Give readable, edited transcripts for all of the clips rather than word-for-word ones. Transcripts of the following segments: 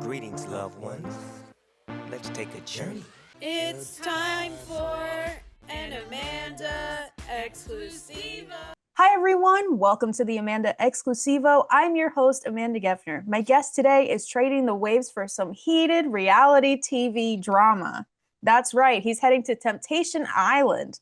Greetings, loved ones. Let's take a journey. It's time for an Amanda Exclusivo. Hi, everyone. Welcome to the Amanda Exclusivo. I'm your host, Amanda Geffner. My guest today is trading the waves for some heated reality TV drama. That's right. He's heading to Temptation Island,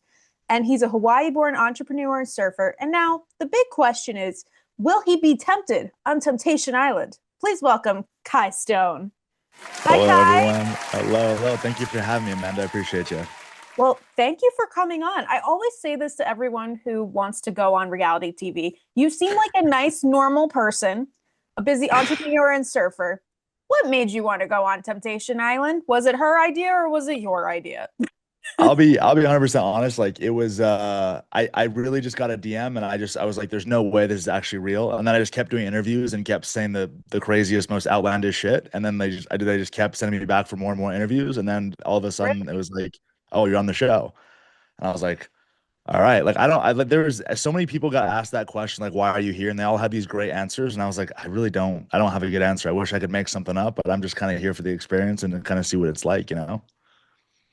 and he's a Hawaii-born entrepreneur and surfer. And now the big question is, will he be tempted on Temptation Island? Please welcome Kai Stone. Hi, Hello, Kai. everyone. Hello. Thank you for having me, Amanda. I appreciate you. Well, thank you for coming on. I always say this to everyone who wants to go on reality TV. You seem like a nice, normal person, a busy entrepreneur and surfer. What made you want to go on Temptation Island? Was it her idea or was it your idea? I'll be 100% honest. Like it was, I really just got a DM and I was like, there's no way this is actually real. And then I just kept doing interviews and kept saying the craziest, most outlandish shit. And then they just kept sending me back for more and more interviews. And then all of a sudden it was like, oh, you're on the show. And I was like, all right. Like, there was so many people got asked that question, like, why are you here? And they all had these great answers. And I was like, I don't have a good answer. I wish I could make something up, but I'm just kind of here for the experience and to kind of see what it's like, you know?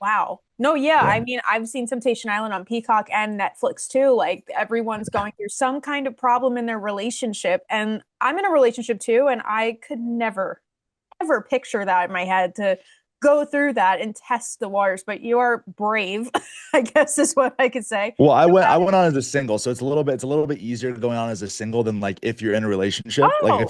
Wow. No, yeah. Yeah. I mean, I've seen Temptation Island on Peacock and Netflix too. Like everyone's going through some kind of problem in their relationship. And I'm in a relationship too. And I could never, ever picture that in my head to go through that and test the waters. But you are brave, I guess is what I could say. Well, I went on as a single, so it's a little bit easier going on as a single than like if you're in a relationship. Like Oh,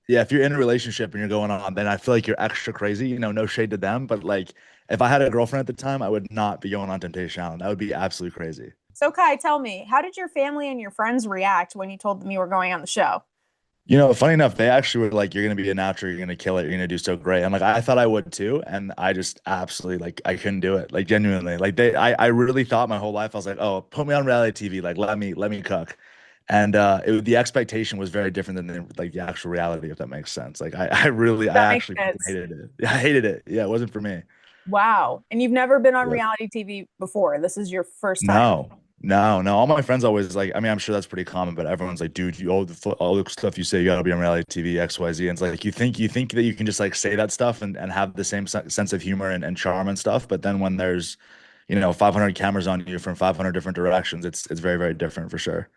if you're in a relationship and you're going on, then I feel like you're extra crazy. You know, no shade to them, but like if I had a girlfriend at the time, I would not be going on Temptation Island. That would be absolutely crazy. so Kai, tell me, how did your family and your friends react when you told them you were going on the show? You know, funny enough, they actually were like, "You're gonna be a natural. You're gonna kill it. You're gonna do so great." And like, I thought I would too, and I just absolutely like I couldn't do it. Like genuinely, like I really thought my whole life I was like, "Oh, put me on reality TV. Like, let me cook." And the expectation was very different than like the actual reality, if that makes sense. Like, I That makes actually sense. hated it. I hated it. Yeah, it wasn't for me. Wow. And you've never been on Yeah. reality TV before. This is your first time. No. All my friends always like, I mean, I'm sure that's pretty common, but everyone's like, dude, all the stuff you say, you gotta be on reality TV, XYZ. And it's like, you think that you can just like say that stuff and have the same sense of humor and charm and stuff. But then when there's, 500 cameras on you from 500 different directions, it's very, very different for sure.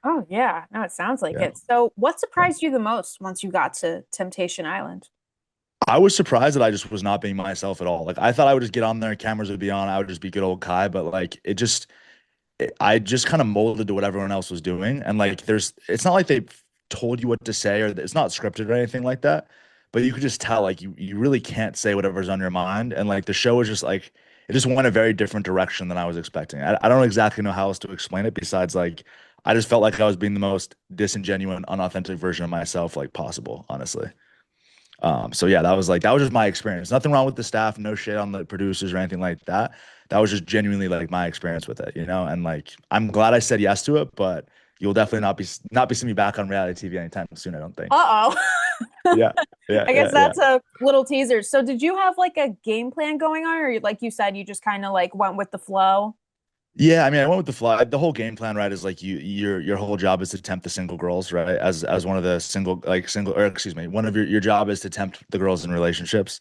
Oh, yeah. No, it sounds like Yeah. it. So, what surprised you the most once you got to Temptation Island? I was surprised that I just was not being myself at all. Like I thought I would just get on there, cameras would be on, I would just be good old Kai, but like I just kind of molded to what everyone else was doing. And like, it's not like they told you what to say or it's not scripted or anything like that. But you could just tell, like, you really can't say whatever's on your mind. And like, the show was just like, it just went a very different direction than I was expecting. I don't exactly know how else to explain it besides like, I just felt like I was being the most disingenuous, unauthentic version of myself, like possible, honestly. So yeah, that was just my experience. Nothing wrong with the staff, no shit on the producers or anything like that. That was just genuinely like my experience with it, you know? And like I'm glad I said yes to it, but you'll definitely not be seeing me back on reality TV anytime soon, I don't think. Uh-oh. Yeah. Yeah, I guess yeah, yeah. that's a little teaser. So, did you have like a game plan going on, or like you said, you just kind of like went with the flow? Yeah, I mean, I went with the fly. The whole game plan, right, is like your whole job is to tempt the single girls, right? As one of the single or excuse me, one of your job is to tempt the girls in relationships,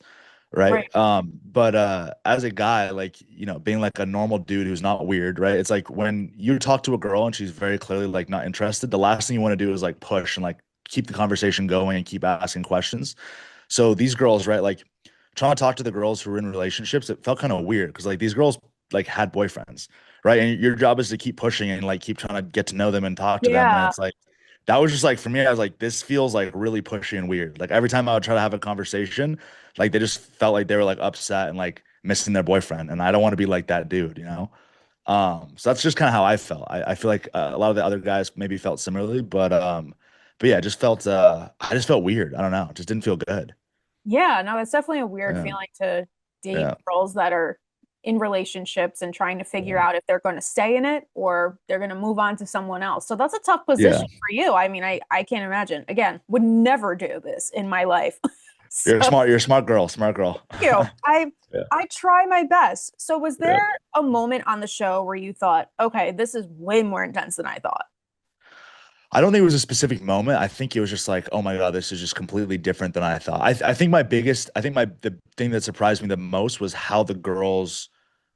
right? Right. But as a guy, like, being like a normal dude who's not weird, right? It's like when you talk to a girl and she's very clearly like not interested, the last thing you want to do is like push and like keep the conversation going and keep asking questions. So these girls, right, like trying to talk to the girls who were in relationships, it felt kind of weird because like these girls like had boyfriends, right? And your job is to keep pushing and like keep trying to get to know them and talk to them. And Yeah. it's like that was just like for me, I was like, this feels like really pushy and weird. Like every time I would try to have a conversation, like they just felt like they were like upset and like missing their boyfriend. And I don't want to be like that dude, you know? So that's just kind of how I felt. I feel like a lot of the other guys maybe felt similarly, but yeah, I just felt weird. I don't know. It just didn't feel good. Yeah, no, it's definitely a weird Yeah. feeling to date Yeah. girls that are in relationships and trying to figure Yeah. out if they're going to stay in it or they're going to move on to someone else. So that's a tough Yeah. position for you. I mean, I can't imagine. Again, would never do this in my life. So You're a smart girl, smart girl. thank you. Yeah. I try my best. So was Yeah. there a moment on the show where you thought, okay, this is way more intense than I thought? I don't think it was a specific moment. I think it was just like, oh my God, this is just completely different than I thought. I think I think the thing that surprised me the most was how the girls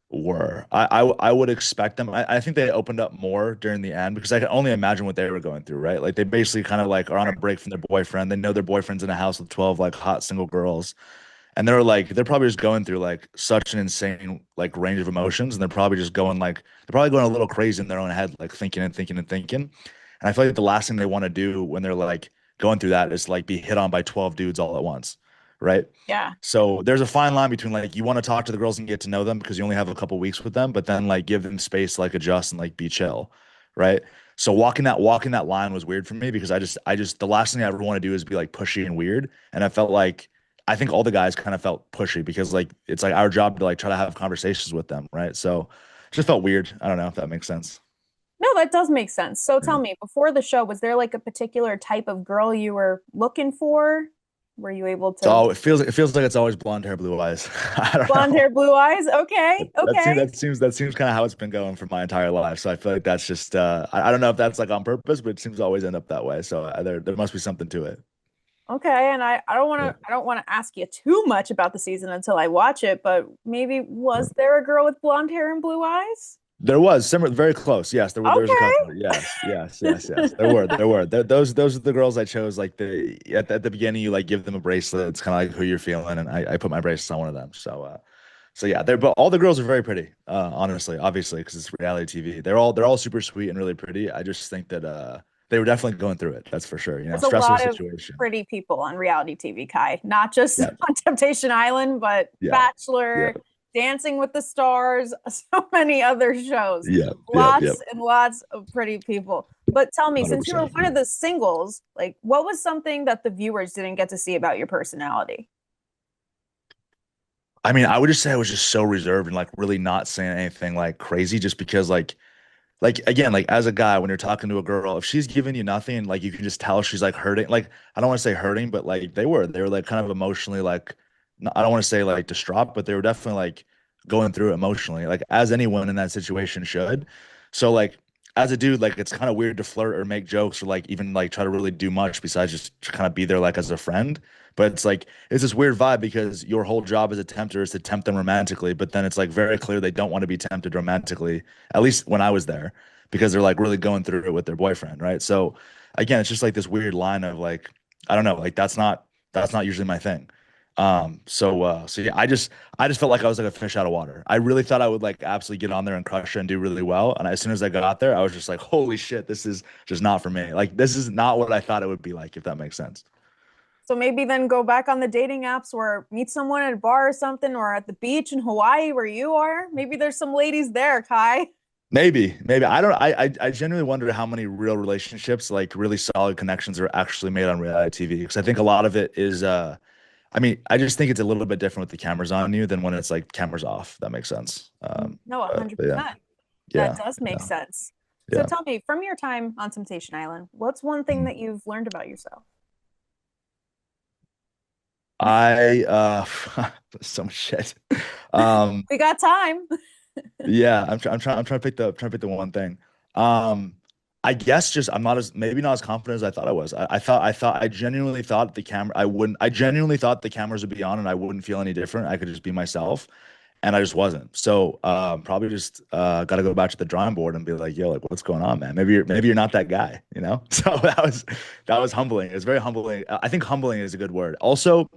were. I would expect them. I think they opened up more during the end because I can only imagine what they were going through, right? Like they basically kind of like are on a break from their boyfriend. They know their boyfriend's in a house with 12 like hot single girls. And they're probably just going through like such an insane like range of emotions. And they're probably just going like they're probably going a little crazy in their own head, like thinking and thinking and thinking. And I feel like the last thing they want to do when they're like going through that is like be hit on by 12 dudes all at once. Right. Yeah. So there's a fine line between like you want to talk to the girls and get to know them because you only have a couple weeks with them, but then like give them space to like adjust and like be chill. Right. So walking that line was weird for me because I just the last thing I ever want to do is be like pushy and weird. And I felt like I think all the guys kind of felt pushy because like it's like our job to like try to have conversations with them. Right. So it just felt weird. I don't know if that makes sense. No, that does make sense. So tell Yeah. me, before the show, was there like a particular type of girl you were looking for? Were you able to So it feels like it's always blonde hair, blue eyes. I don't blonde know. hair, blue eyes? Okay, That seems okay. kind of how it's been going for my entire life. So I feel like that's just I don't know if that's like on purpose, but it seems to always end up that way. So there must be something to it. Okay, and I don't want Yeah. to I don't want to ask you too much about the season until I watch it, but maybe Yeah. was there a girl with blonde hair and blue eyes? There was similar, very close. Yes, there was a couple. Okay. Yes, yes, yes, yes. There were. Those are the girls I chose. Like at the beginning, you like give them a bracelet. It's kind of like who you're feeling, and I put my bracelet on one of them. So yeah, they're but all the girls are very pretty. Honestly, obviously, because it's reality TV. They're all super sweet and really pretty. I just think that they were definitely going through it. That's for sure. There's a Stressful lot of situation. pretty people on reality TV, Kai. Not just Yeah, on Temptation Island, but yeah, yeah, Bachelor, Dancing with the Stars, so many other shows. yeah, yeah, yeah. Lots and lots of pretty people. But tell me, since you were 100%. one of the singles, like what was something that the viewers didn't get to see about your personality? I mean, I would just say I was just so reserved and like really not saying anything like crazy, just because like again, like as a guy, when you're talking to a girl, if she's giving you nothing, like you can just tell she's like hurting. Like I don't want to say hurting, but like they were like kind of emotionally like I don't want to say like distraught, but they were definitely like going through it emotionally, like as anyone in that situation should. So like as a dude, like it's kind of weird to flirt or make jokes or like even like try to really do much besides just kind of be there like as a friend. But it's like it's this weird vibe because your whole job as a tempter is to tempt them romantically, but then it's like very clear they don't want to be tempted romantically, at least when I was there, because they're like really going through it with their boyfriend, right? So again, it's just like this weird line of like, I don't know, like that's not usually my thing. So yeah, I just felt like I was like a fish out of water. I really thought I would like absolutely get on there and crush it and do really well. And as soon as I got there, I was just like, holy shit, this is just not for me. Like this is not what I thought it would be like, if that makes sense. So maybe then go back on the dating apps or meet someone at a bar or something or at the beach in Hawaii where you are. Maybe there's some ladies there, Kai. Maybe I don't. I genuinely wonder how many real relationships, like really solid connections, are actually made on reality TV. Because I think a lot of it is, I mean, I just think it's a little bit different with the cameras on you than when it's like cameras off. If that makes sense. No, But yeah, 100%. That yeah, does make yeah, sense. So yeah. tell me, from your time on Temptation Island, what's one thing Mhm. that you've learned about yourself? I so much shit. Um, We got time. yeah, I'm trying to pick the one thing. Um, I guess just I'm not as maybe not as confident as I thought I was. I genuinely thought the camera I wouldn't I genuinely thought the cameras would be on and I wouldn't feel any different. I could just be myself, and I just wasn't. So probably just got to go back to the drawing board and be like, yo, like what's going on, man? Maybe you're not that guy, you know? So that was humbling. It was very humbling. I think humbling is a good word. Also,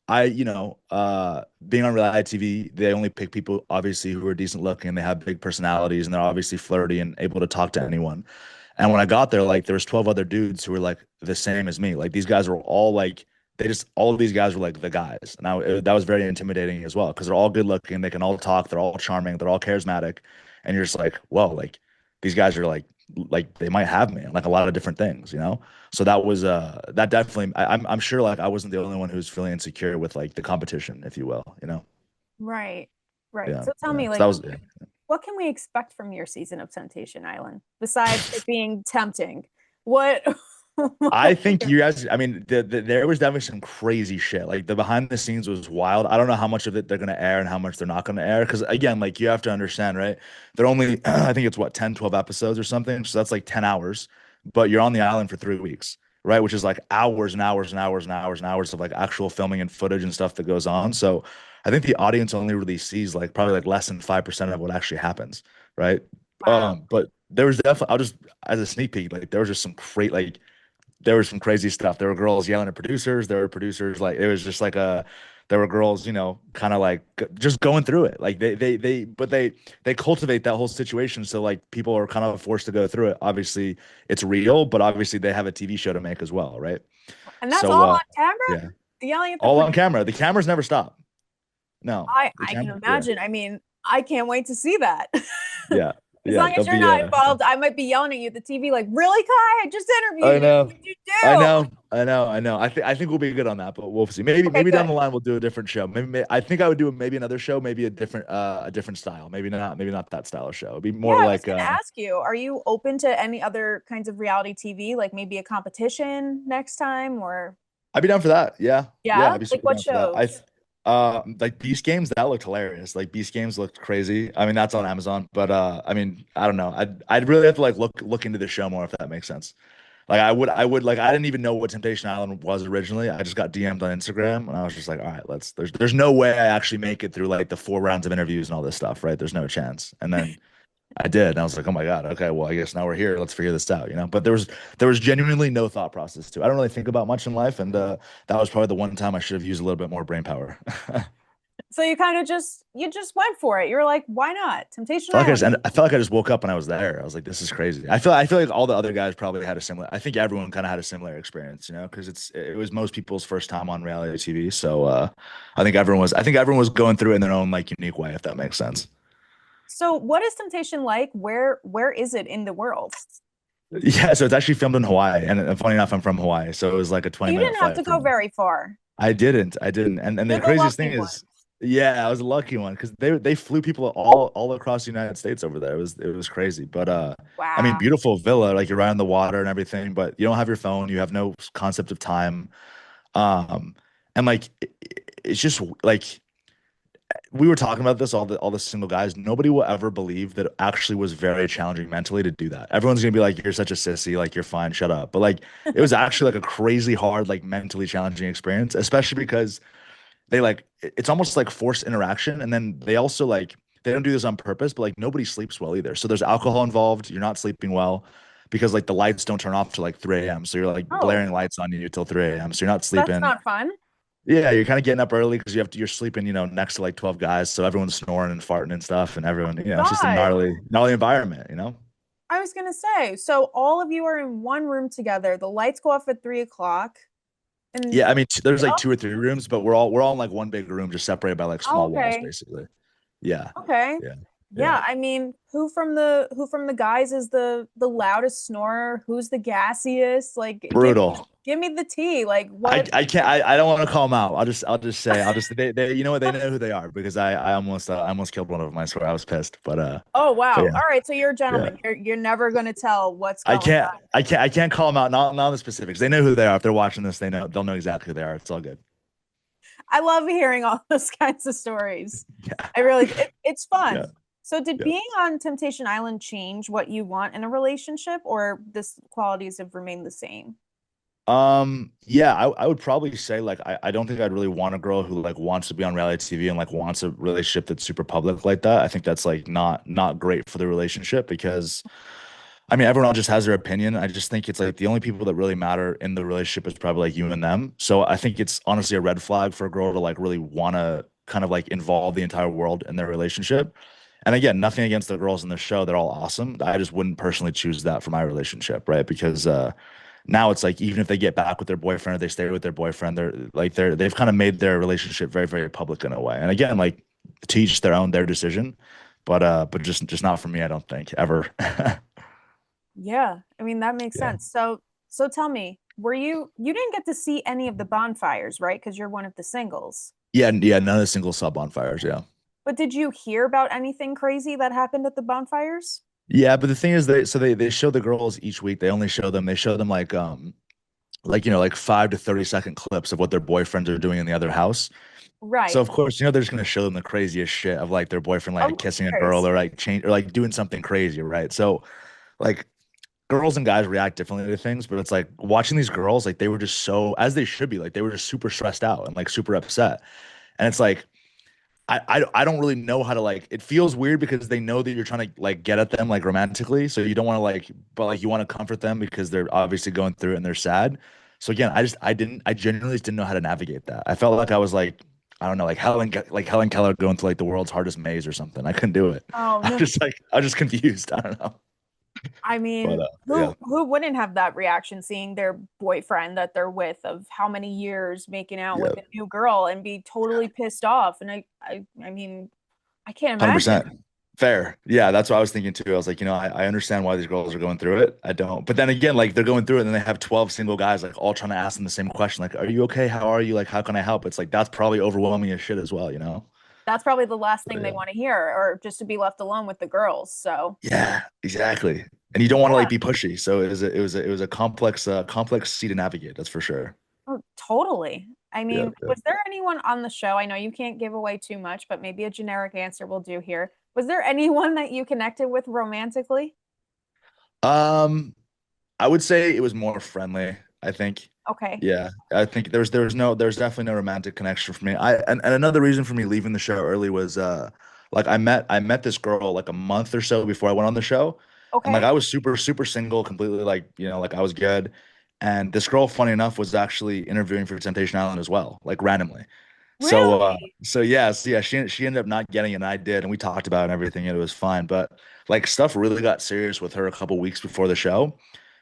being on reality TV, they only pick people obviously who are decent looking and they have big personalities and they're obviously flirty and able to talk to anyone. And when I got there, like there was 12 other dudes who were like the same as me. Like these guys were all like all of these guys were like the guys. Now that was very intimidating as well because they're all good looking, they can all talk, they're all charming, they're all charismatic, and you're just like, whoa, like these guys are like they might have me in like a lot of different things, you know? So that definitely I'm sure like I wasn't the only one who was feeling insecure with like the competition, if you will, you know? Right. Right. Yeah, So tell yeah. me, So that like, was yeah. what can we expect from your season of Temptation Island besides it being tempting? What? I think you guys, I mean, there was definitely some crazy shit. Like the behind the scenes was wild. I don't know how much of it they're going to air and how much they're not going to air. Because again, like you have to understand, right? They're only, I think it's what, 10, 12 episodes or something. So that's like 10 hours. but you're on the island for 3 weeks, right? Which is like hours and hours and hours and hours and hours of like actual filming and footage and stuff that goes on. So I think the audience only really sees like probably like less than 5% of what actually happens, right? Wow. But there was definitely, I'll just as a sneak peek, like there was just some great like there was some crazy stuff. There were girls yelling at producers. There were producers like it was just like a. There were girls, kind of like just going through it. Like but they cultivate that whole situation. So like people are kind of forced to go through it. Obviously, it's real, but obviously they have a TV show to make as well, right? And that's So all on camera? yeah, Yelling at the all on producer. camera. The cameras never stop. No, the I can camera. Yeah, imagine. I mean, I can't wait to see that. yeah, As yeah. long They'll as you're be. not involved, I might be yelling at you at the TV, like, really, Kai? I just I interviewed you. know. What'd you I do? know, I know, I know. I think we'll be good on that, but we'll see. Maybe Okay, maybe down good. the line we'll do a different show. I think I would do maybe another show, maybe a different style. Maybe not that style of show. It'd be Yeah, more I was like going to ask you, are you open to any other kinds of reality TV, like maybe a competition next time or I'd be down for that. Yeah. Yeah, yeah? I'd be Like super what down for that. I shows? like Beast Games, that looked hilarious. Like Beast Games looked crazy. I mean, that's on Amazon, but I mean, I don't know. I'd really have to like look into the show more if that makes sense. Like I would like I didn't even know what Temptation Island was originally. I just got DM'd on Instagram and I was just like, all right, there's no way I actually make it through like the 4 rounds of interviews and all this stuff, right? There's no chance. And then I did, and I was like, oh my God, okay, well, I guess now we're here. Let's figure this out, you know? But there was genuinely no thought process to it. I don't really think about much in life, and that was probably the one time I should have used a little bit more brain power. So you kind of just went for it. You're like, why not? Temptation Island. I felt like I just woke up and I was there. I was like, this is crazy. I feel like all the other guys probably had a similar. I think everyone kind of had a similar experience, because it was most people's first time on reality TV. So I think everyone was going through it in their own like unique way, if that makes sense. So what is Temptation like? Where is it in the world? Yeah, so it's actually filmed in Hawaii, and funny enough, I'm from Hawaii, so it was like a 20 You minute didn't have flight to for go me. very far. I didn't, and the You're the craziest lucky thing one. is, yeah, I was a lucky one because they flew people all across the United States over there. It was crazy, but I mean, Wow. beautiful villa, like you're right on the water and everything, but you don't have your phone, you have no concept of time, um, and like it's just like we were talking about this, all the single guys. Nobody will ever believe that it actually was very challenging mentally to do that. Everyone's gonna be like, "You're such a sissy, like you're fine, shut up." But like, it was actually like a crazy hard, like mentally challenging experience, especially because it's almost like forced interaction, and then they also like they don't do this on purpose, but like nobody sleeps well either. So there's alcohol involved. You're not sleeping well because like the lights don't turn off till like 3 a.m. So you're like Oh, blaring lights on you till 3 a.m. So you're not that's sleeping. not fun. Yeah, you're kind of getting up early because you're sleeping, next to like 12 guys. So everyone's snoring and farting and stuff, and everyone, it's just a God. gnarly environment. I was gonna say, so all of you are in one room together. The lights go off at 3 o'clock, and Yeah, I mean, there's like oh, 2 or 3 rooms, but we're all in like one big room, just separated by like small walls, okay, basically. Yeah, okay, yeah, yeah. yeah. I mean, who from the guys is the loudest snorer? Who's the gassiest? Like, Brutal. give me the tea. Like, I what? I can't I don't want to call them out. I'll just say they you know what, they know who they are because I almost killed one of them. I swear I was pissed, Oh but wow. yeah, All right, so you're a yeah. gentleman. You're never gonna tell what's I going can't on. I can't I can't call them out. Not the specifics. They know who they are. If they're watching this, they'll know exactly who they are. It's all good. I love hearing all those kinds of stories. Yeah, I really, it's yeah, fun. So, did yeah. being on Temptation Island change what you want in a relationship, or this qualities have remained the same? Yeah, I would probably say like I don't think I'd really want a girl who like wants to be on reality TV and like wants a relationship that's super public like that. I think that's like not great for the relationship because I mean everyone else just has their opinion. I just think it's like the only people that really matter in the relationship is probably like you and them. So I think it's honestly a red flag for a girl to like really want to kind of like involve the entire world in their relationship. And again, nothing against the girls in the show. They're all awesome. I just wouldn't personally choose that for my relationship, right? Because now it's like even if they get back with their boyfriend or they stay with their boyfriend, they've kind of made their relationship very, very public in a way. And again, like to each their own, their decision. But just not for me, I don't think, ever. Yeah, I mean that makes Yeah. sense. So tell me, you didn't get to see any of the bonfires, right? Because you're one of the singles. Yeah, yeah, none of the single sub bonfires, yeah. But did you hear about anything crazy that happened at the bonfires? Yeah, but the thing is they show the girls each week. They show them like like 5 to 30 second clips of what their boyfriends are doing in the other house. So Right. of course, they're just gonna show them the craziest shit of like their boyfriend Of like kissing a girl course. or like change or like doing something crazy, right? So like girls and guys react differently to things, but it's like watching these girls, like they were just so, as they should be, like they were just super stressed out and like super upset. And it's like I don't really know how to like it feels weird because they know that you're trying to like get at them like romantically. So you don't want to like but like you want to comfort them because they're obviously going through it and they're sad. So again, I genuinely just didn't know how to navigate that. I felt like I was like I don't know, like Helen Keller going through like the world's hardest maze or something. I couldn't do it. Oh I no. just like I was just confused. I don't know. I But mean, yeah, who wouldn't have that reaction seeing their boyfriend that they're with of how many years making out yeah, with a new girl and be totally pissed off? And I mean, I can't imagine. 100%. Fair. Yeah, that's what I was thinking too. I was like, I understand why these girls are going through it. I don't. But then again, like they're going through it and then they have 12 single guys like all trying to ask them the same question. Like, are you okay? How are you? Like, how can I help? It's like that's probably overwhelming as shit as well, you know? That's probably the last But thing they yeah. want to hear, or just to be left alone with the girls. So, Yeah, exactly. And you don't want to like yeah, be pushy. So it was a complex sea to navigate, that's for sure. oh, totally. I Yeah, mean, was there anyone on the show? I know you can't give away too much, but maybe a generic answer will do here. Was there anyone that you connected with romantically? yeah. I would say it was more friendly, I think. Okay. Yeah, I think there's definitely no romantic connection for me. And another reason for me leaving the show early was like I met this girl like a month or so before I went on the show. And like Okay. I was super single, completely like, like I was good. And this girl, funny enough, was actually interviewing for Temptation Island as well, like randomly. Really? So yeah, she ended up not getting it and I did, and we talked about it and everything, and it was fine. But like stuff really got serious with her a couple weeks before the show.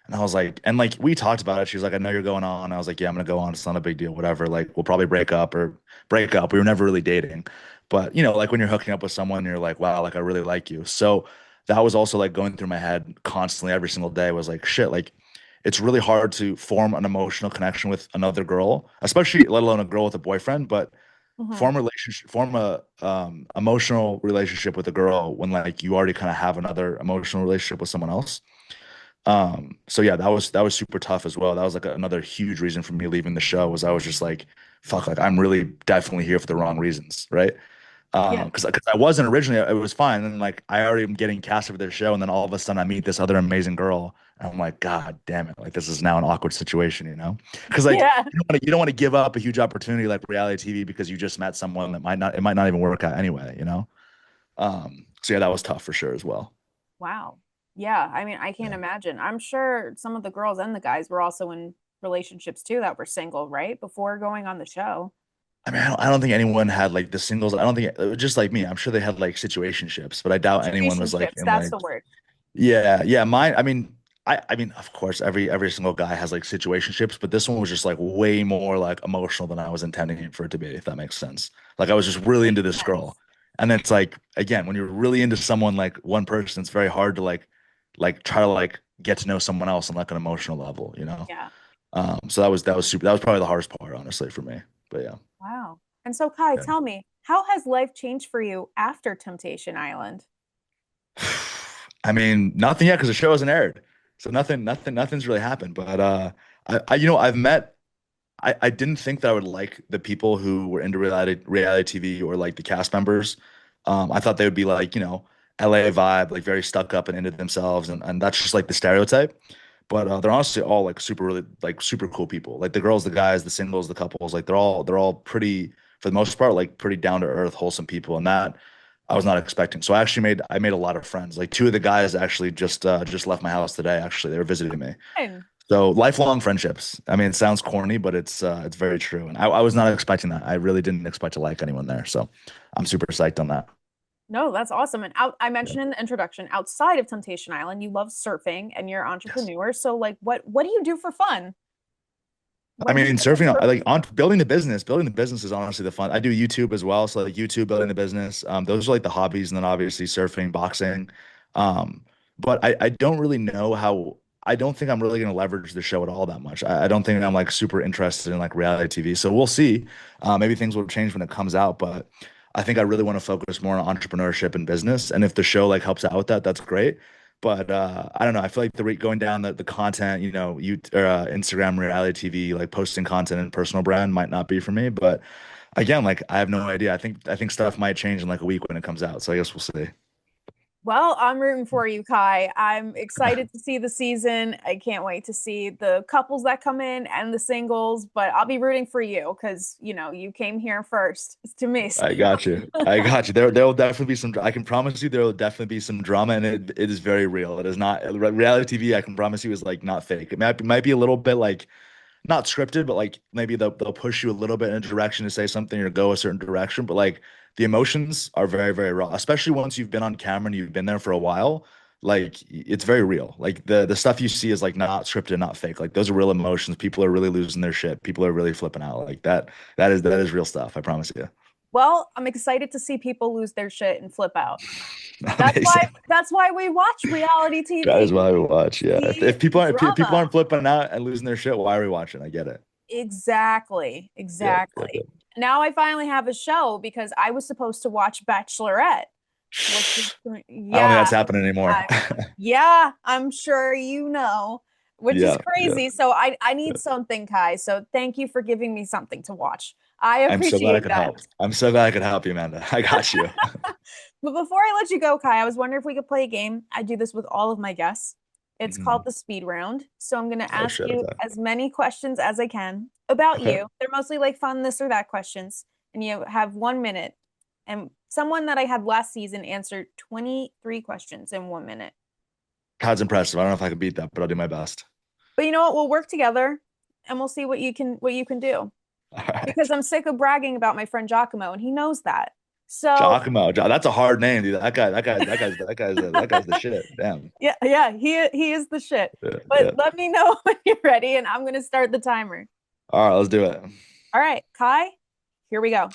And I was like, and like we talked about it. She was like, I know you're going on. I was like, yeah, I'm gonna go on. It's not a big deal, whatever. Like we'll probably break up or break up. We were never really dating. But like when you're hooking up with someone, you're like, wow, like I really like you. So that was also like going through my head constantly every single day was like, shit, like it's really hard to form an emotional connection with another girl, especially let alone a girl with a boyfriend, but Hmm. form a emotional relationship with a girl when like you already kind of have another emotional relationship with someone else. So yeah, that was super tough as well. That was like another huge reason for me leaving the show was I was just like, fuck, like I'm really definitely here for the wrong reasons, right? Yeah. Because I wasn't originally, it was fine. And like I already am getting casted for this show, and then all of a sudden I meet this other amazing girl, and I'm like, God damn it, like this is now an awkward situation, you know? Because like Yeah. you don't want to give up a huge opportunity like reality TV because you just met someone that might not even work out anyway, you know? So yeah, that was tough for sure as well. Wow. Yeah. I mean, I can't Yeah. imagine. I'm sure some of the girls and the guys were also in relationships too that were single, right? Before going on the show. I mean, I don't think anyone had like the singles. I don't think it was just like me. I'm sure they had like situationships, but I doubt anyone was like Situationships, in that's like the word. yeah. Mine. I mean, of course, every single guy has like situationships, but this one was just like way more like emotional than I was intending it for it to be, if that makes sense. Like I was just really into Makes this girl, sense. and then it's like again, when you're really into someone like one person, it's very hard to like try to like get to know someone else on like an emotional level, you know. Yeah. So that was super. That was probably the hardest part, honestly, for me. But yeah. Wow. And so, Kai, Yeah. tell me, how has life changed for you after Temptation Island? I mean, nothing yet because the show hasn't aired, so nothing's really happened. But I've met. I didn't think that I would like the people who were into reality TV or like the cast members. I thought they would be like LA vibe, like very stuck up and into themselves, and that's just like the stereotype. But they're honestly all like super really like super cool people. Like the girls, the guys, the singles, the couples, like they're all pretty for the most part like pretty down to earth, wholesome people, and that I was not expecting. So I made a lot of friends. Like two of the guys actually just left my house today. Actually, they were visiting me. And So lifelong friendships. I mean, it sounds corny, but it's very true. And I was not expecting that. I really didn't expect to like anyone there. So I'm super psyched on that. no, that's awesome. And I Yeah. mentioned in the introduction, outside of Temptation Island, you love surfing and you're an Yes. entrepreneur. So, like, what do you do for fun? I When do you mean, get to surfing, I surf like again? on building the business. Building the business is honestly the fun. I do YouTube as well. So like YouTube, building the business. Those are like the hobbies, and then obviously surfing, boxing. Um, but I don't really know how. I don't think I'm really going to leverage the show at all that much. I don't think I'm like super interested in like reality TV. So we'll see. Maybe things will change when it comes out, but I think I really want to focus more on entrepreneurship and business. And if the show like helps out with that, that's great. But I don't know. I feel like going down the content, Instagram reality TV, like posting content and personal brand might not be for me. But again, like I have no idea. I think stuff might change in like a week when it comes out. So I guess we'll see. Well, I'm rooting for you, Kai. I'm excited to see the season. I can't wait to see the couples that come in and the singles, but I'll be rooting for you because, you came here first to me. I got you. I got you. There will definitely be some. I can promise you there will definitely be some drama, and it is very real. It is not reality TV. I can promise you is like not fake. It might be a little bit like not scripted, but like maybe they'll push you a little bit in a direction to say something or go a certain direction. But like the emotions are very, very raw, especially once you've been on camera and you've been there for a while. Like it's very real. Like the stuff you see is like not scripted, not fake. Like those are real emotions. People are really losing their shit. People are really flipping out. Like that is real stuff. I promise you. Well, I'm excited to see people lose their shit and flip out. That's why Amazing. that's why we watch reality That is TV. why we watch. Yeah. See If people aren't if people drama. aren't flipping out and losing their shit, why are we watching? I get it. Exactly. Yep. Yep. Exactly. Now I finally have a show because I was supposed to watch Bachelorette, which is I don't think yeah, that's happening anymore. I, yeah, I'm sure you know, which is Yeah. Yeah. crazy. So I need something, Kai. So thank you for giving me something to watch. I I'm so glad I appreciate could that. help. I'm so glad I could help you, Amanda. I got you. But before I let you go, Kai, I was wondering if we could play a game. I do this with all of my guests. It's called Mhm. the speed round. So I'm going to Oh ask shit. you Okay. as many questions as I can about Okay. you. They're mostly like fun this or that questions. And you have 1 minute. And someone that I had last season answered 23 questions in 1 minute. God's impressive. I don't know if I can beat that, but I'll do my best. But you know what? We'll work together and we'll see what you can do. All right. Because I'm sick of bragging about my friend Giacomo and he knows that. So Giacomo. That's a hard name, dude. That guy's the shit. Damn. yeah, he is the shit. Yeah. But Yeah. let me know when you're ready and I'm going to start the timer. All right, let's do it. All right, Kai, here we go.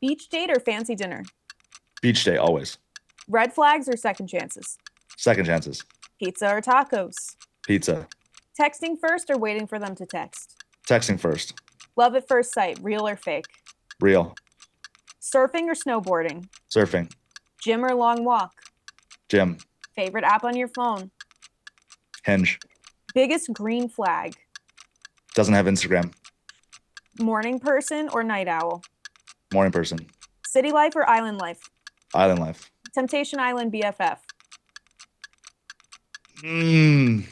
Beach date or fancy dinner? Beach day, always. Red flags or second chances? Second chances. Pizza or tacos? Pizza. Texting first or waiting for them to text? Texting first. Love at first sight, real or fake? Real. Surfing or snowboarding? Surfing. Gym or long walk? Gym. Favorite app on your phone? Hinge. Biggest green flag? Doesn't have Instagram. Morning person or night owl? Morning person. City life or island life? Island life. Temptation Island BFF? Mmm.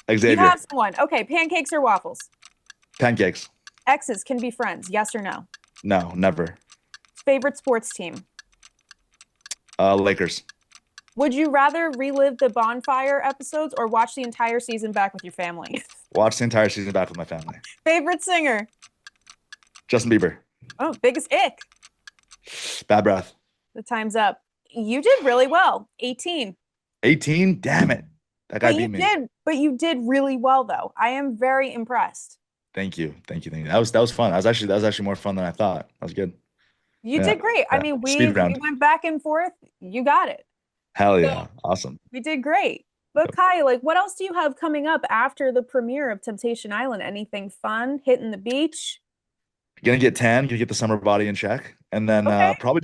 You Xavier. have someone. Okay, pancakes or waffles? Pancakes. Exes can be friends, yes or no? No, never. Favorite sports team? Lakers. Would you rather relive the bonfire episodes or watch the entire season back with your family? Watch the entire season back with my family. Favorite singer? Justin Bieber. Oh, biggest ick. Bad breath. The time's up. You did really well. 18. 18? Damn it. That guy beat me. But you did really well though. I am very impressed. Thank you. Thank you. Thank you. That was fun. That was actually more fun than I thought. That was good. You Yeah. did great. I Yeah. mean, we Speed round. went back and forth. You got it. Hell yeah. Awesome. We did great. But Kai, like, what else do you have coming up after the premiere of Temptation Island? Anything fun? Hitting the beach? Gonna get tan, gonna get the summer body in check, and then Okay. probably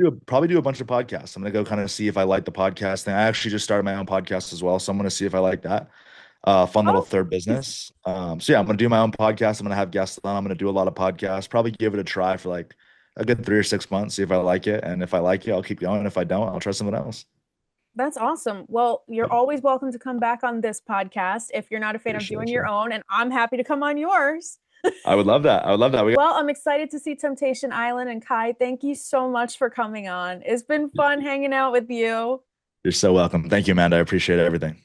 do a bunch of podcasts. I'm gonna go kind of see if I like the podcast thing. I actually just started my own podcast as well, so I'm gonna see if I like that. Fun little Oh, third business. So yeah, I'm gonna do my own podcast. I'm gonna have guests on. I'm gonna do a lot of podcasts. Probably give it a try for like a good 3 or 6 months. See if I like it, and if I like it, I'll keep going. If I don't, I'll try something else. that's awesome. Well, you're always welcome to come back on this podcast if you're not a fan of doing Appreciate your you. own, and I'm happy to come on yours. I would love that. I would love that. Well, I'm excited to see Temptation Island, and Kai, thank you so much for coming on. It's been fun hanging out with you. You're so welcome. Thank you, Amanda. I appreciate everything.